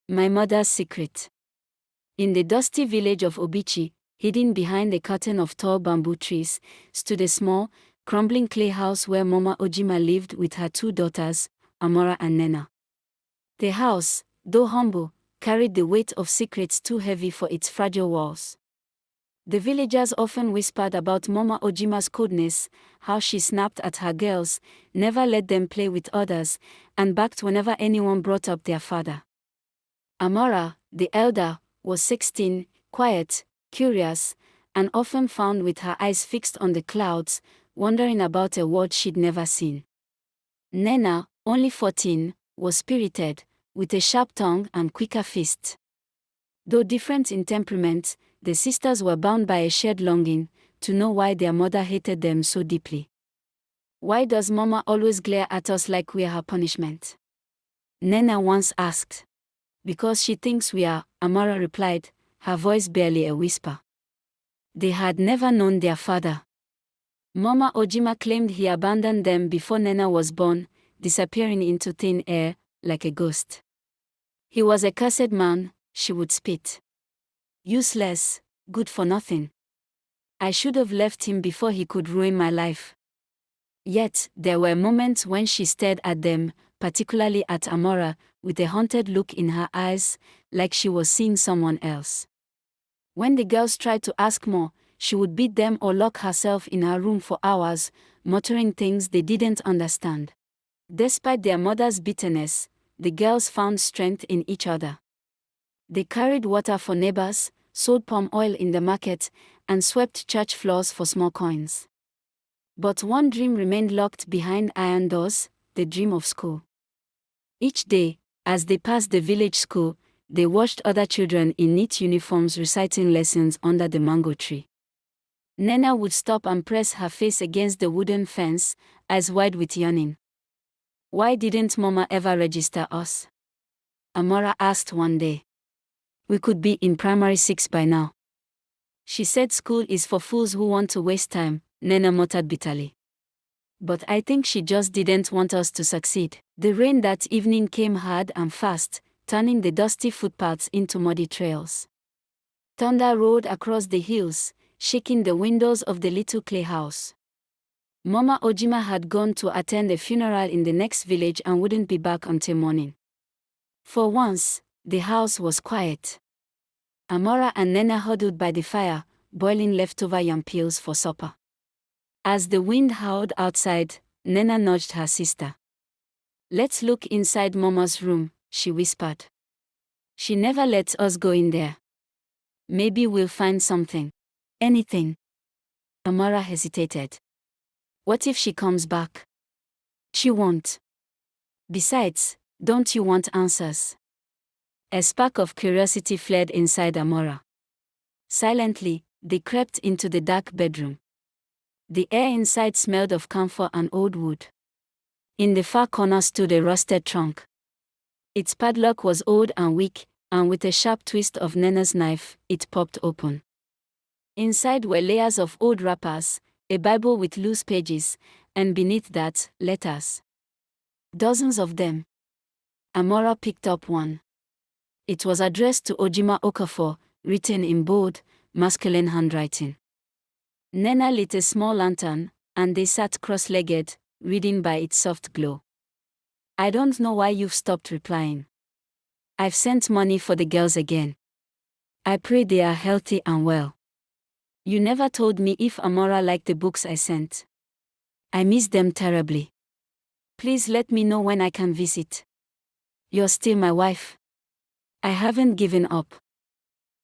My mother's secret. In the dusty village of E.W.T, hidden behind a curtain of tall bamboo trees, stood a small, crumbling clay house where Mama Ojima lived with her two daughters, Amora and Nena. The house, though humble, carried the weight of secrets too heavy for its fragile walls. The villagers often whispered about Mama Ojima's coldness, how she snapped at her girls, never let them play with others, and backed whenever anyone brought up their father. Amora, the elder, was 16, quiet, curious, and often found with her eyes fixed on the clouds, wondering about a world she'd never seen. Nena, only 14, was spirited, with a sharp tongue and quicker fists. Though different in temperament, the sisters were bound by a shared longing to know why their mother hated them so deeply. Why does Mama always glare at us like we are her punishment? Nena once asked. Because she thinks we are, Amora replied, her voice barely a whisper. They had never known their father. Mama Ojima claimed he abandoned them before Nena was born, disappearing into thin air, like a ghost. He was a cursed man, she would spit. Useless, good for nothing. I should have left him before he could ruin my life. Yet, there were moments when she stared at them, particularly at Amora, with a haunted look in her eyes, like she was seeing someone else. When the girls tried to ask more, she would beat them or lock herself in her room for hours, muttering things they didn't understand. Despite their mother's bitterness, the girls found strength in each other. They carried water for neighbors, sold palm oil in the market, and swept church floors for small coins. But one dream remained locked behind iron doors, the dream of school. Each day, as they passed the village school, they watched other children in neat uniforms reciting lessons under the mango tree. Nena would stop and press her face against the wooden fence, eyes wide with yearning. Why didn't Mama ever register us? Amora asked one day. We could be in primary 6 by now. She said school is for fools who want to waste time, Nena muttered bitterly. But I think she just didn't want us to succeed. The rain that evening came hard and fast, turning the dusty footpaths into muddy trails. Thunder roared across the hills, shaking the windows of the little clay house. Mama Ojima had gone to attend a funeral in the next village and wouldn't be back until morning. For once, the house was quiet. Amora and Nena huddled by the fire, boiling leftover yam peels for supper. As the wind howled outside, Nena nudged her sister. Let's look inside Mama's room, she whispered. She never lets us go in there. Maybe we'll find something. Anything. Amora hesitated. What if she comes back? She won't. Besides, don't you want answers? A spark of curiosity flared inside Amora. Silently, they crept into the dark bedroom. The air inside smelled of camphor and old wood. In the far corner stood a rusted trunk. Its padlock was old and weak, and with a sharp twist of Nena's knife, it popped open. Inside were layers of old wrappers, a Bible with loose pages, and beneath that, letters. Dozens of them. Amora picked up one. It was addressed to Ojima Okafor, written in bold, masculine handwriting. Nena lit a small lantern, and they sat cross-legged, reading by its soft glow. I don't know why you've stopped replying. I've sent money for the girls again. I pray they are healthy and well. You never told me if Amora liked the books I sent. I miss them terribly. Please let me know when I can visit. You're still my wife. I haven't given up.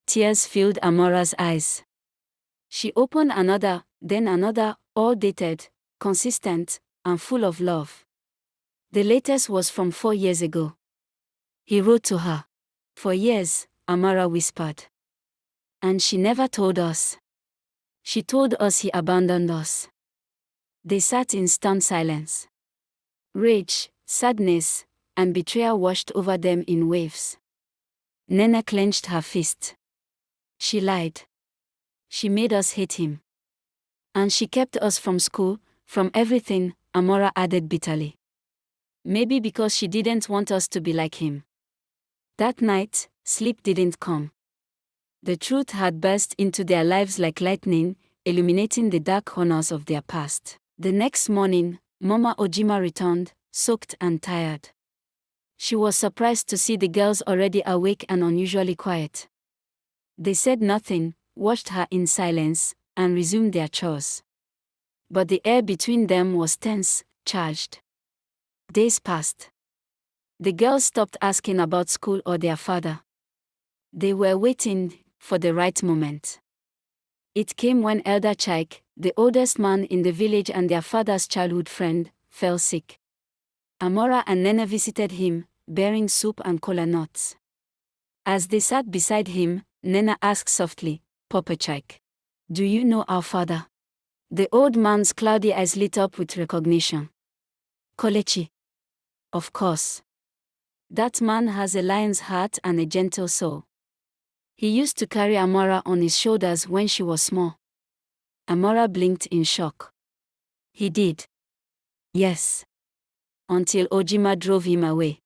Tears filled Amora's eyes. She opened another, then another, all dated, consistent, and full of love. The latest was from 4 years ago. He wrote to her. For years, Amora whispered. And she never told us. She told us he abandoned us. They sat in stunned silence. Rage, sadness, and betrayal washed over them in waves. Nena clenched her fist. She lied. She made us hate him. And she kept us from school, from everything, Amora added bitterly. Maybe because she didn't want us to be like him. That night, sleep didn't come. The truth had burst into their lives like lightning, illuminating the dark corners of their past. The next morning, Mama Ojima returned, soaked and tired. She was surprised to see the girls already awake and unusually quiet. They said nothing, watched her in silence, and resumed their chores. But the air between them was tense, charged. Days passed. The girls stopped asking about school or their father. They were waiting for the right moment. It came when Elder Chaik, the oldest man in the village and their father's childhood friend, fell sick. Amora and Nene visited him, bearing soup and kola nuts. As they sat beside him, Nena asked softly, "Papa Chaik, do you know our father?" The old man's cloudy eyes lit up with recognition. "Kolechi. Of course. That man has a lion's heart and a gentle soul. He used to carry Amora on his shoulders when she was small." Amora blinked in shock. "He did?" "Yes. Until Ojima drove him away.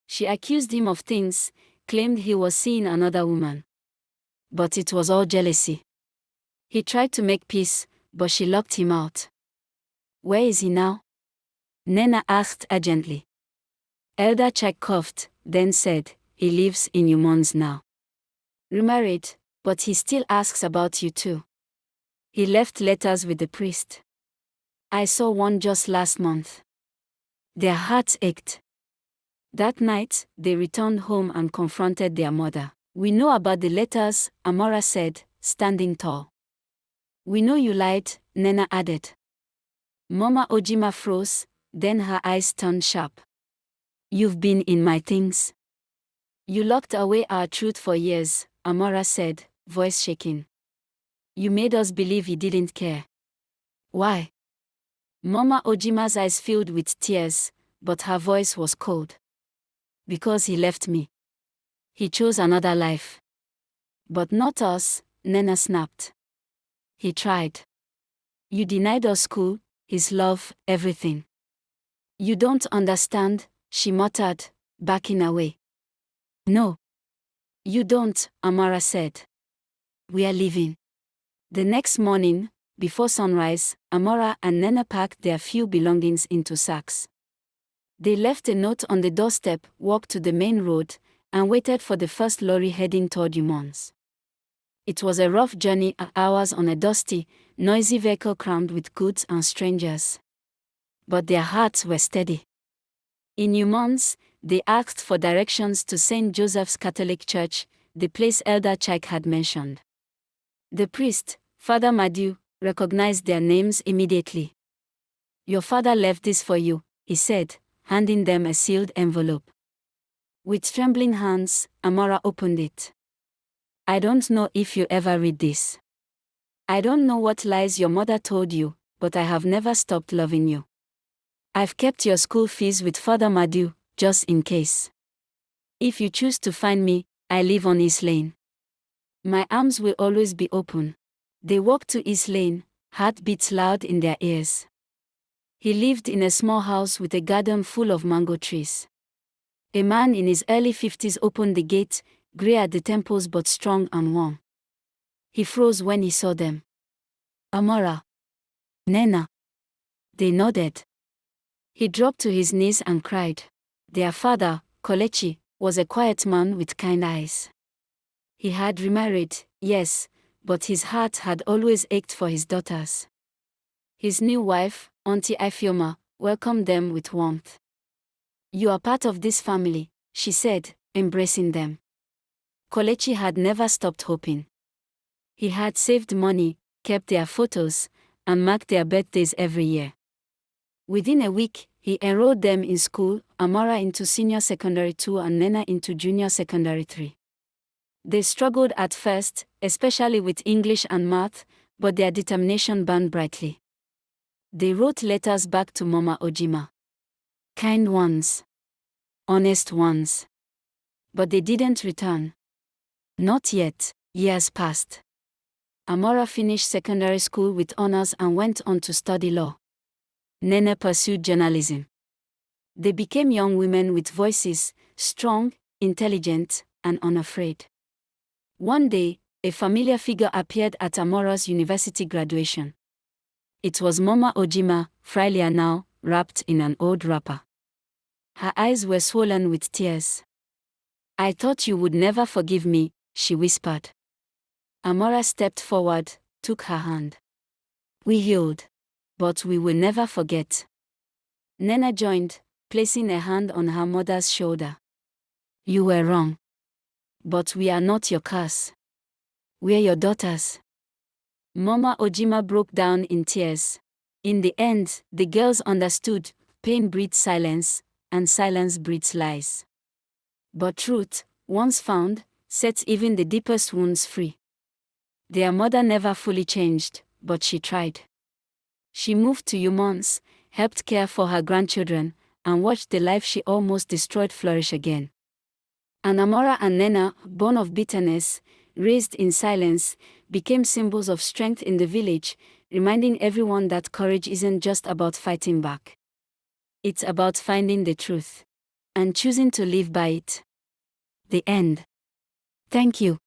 She accused him of things, claimed he was seeing another woman. But it was all jealousy. He tried to make peace, but she locked him out." "Where is he now?" Nena asked urgently. Elder Chaik coughed, then said, "He lives in Umons now. Remarried, but he still asks about you too. He left letters with the priest. I saw one just last month." Their hearts ached. That night, they returned home and confronted their mother. "We know about the letters," Amora said, standing tall. "We know you lied," Nena added. Mama Ojima froze, then her eyes turned sharp. "You've been in my things. You locked away our truth for years," Amora said, voice shaking. "You made us believe he didn't care." "Why?" Mama Ojima's eyes filled with tears, but her voice was cold. "Because he left me. He chose another life." "But not us," Nena snapped. "He tried. You denied us school, his love, everything." "You don't understand," she muttered, backing away. "No. You don't," Amara said. "We are leaving." The next morning, before sunrise, Amora and Nena packed their few belongings into sacks. They left a note on the doorstep, walked to the main road, and waited for the first lorry heading toward Umons. It was a rough journey, hours on a dusty, noisy vehicle crammed with goods and strangers. But their hearts were steady. In Umons, they asked for directions to St. Joseph's Catholic Church, the place Elder Chaik had mentioned. The priest, Father Madu, recognized their names immediately. "Your father left this for you," he said, handing them a sealed envelope. With trembling hands, Amora opened it. "I don't know if you ever read this. I don't know what lies your mother told you, but I have never stopped loving you. I've kept your school fees with Father Madu, just in case. If you choose to find me, I live on East Lane. My arms will always be open." They walked to East Lane, heartbeats loud in their ears. He lived in a small house with a garden full of mango trees. A man in his early 50s opened the gate, grey at the temples but strong and warm. He froze when he saw them. "Amora. Nena." They nodded. He dropped to his knees and cried. Their father, Kolechi, was a quiet man with kind eyes. He had remarried, yes, but his heart had always ached for his daughters. His new wife, Auntie Ifioma, welcomed them with warmth. "You are part of this family," she said, embracing them. Kolechi had never stopped hoping. He had saved money, kept their photos, and marked their birthdays every year. Within a week, he enrolled them in school, Amora into senior secondary 2 and Nena into junior secondary 3. They struggled at first, especially with English and math, but their determination burned brightly. They wrote letters back to Mama Ojima. Kind ones. Honest ones. But they didn't return. Not yet. Years passed. Amora finished secondary school with honors and went on to study law. Nene pursued journalism. They became young women with voices, strong, intelligent, and unafraid. One day, a familiar figure appeared at Amora's university graduation. It was Mama Ojima, frailer now, wrapped in an old wrapper. Her eyes were swollen with tears. "I thought you would never forgive me," she whispered. Amora stepped forward, took her hand. "We healed. But we will never forget." Nena joined, placing a hand on her mother's shoulder. "You were wrong. But we are not your curse. We're your daughters." Mama Ojima broke down in tears. In the end, the girls understood: pain breeds silence, and silence breeds lies. But truth, once found, sets even the deepest wounds free. Their mother never fully changed, but she tried. She moved to Umons, helped care for her grandchildren, and watched the life she almost destroyed flourish again. And Amora and Nena, born of bitterness, raised in silence, became symbols of strength in the village, reminding everyone that courage isn't just about fighting back. It's about finding the truth and choosing to live by it. The end. Thank you.